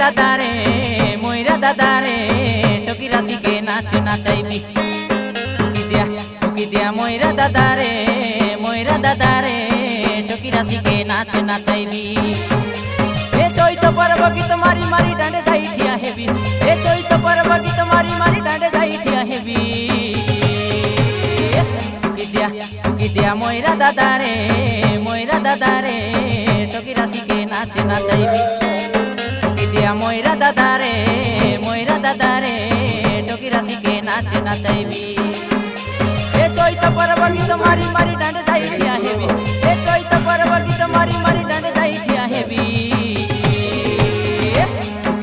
দাদারে ময়রা দাদারে টকি রাশিকে নাচ নাচাইবি টুকি দিয়া ময়রা দাদারে টকি রাশিকে নাচ নাচাইবি এ চৈত পর্ব গীত মারি মারি ডাঁডে যাই ঠিয়া হেবি এ চৈত পর্ব গীত মারি মারি ডাঁডে যাই ঠিয়া হেবি টুকি দিয়া ময়রা দাদারে টকি রাশিকে নাচ নাচাইবি টুকি দিয়া ময়রা দাদারে টকি রাশিকে নাচ নাচাইবি এ চৈত পর্ব গীত মারি মারি ডাঁডে যাই ঠিয়া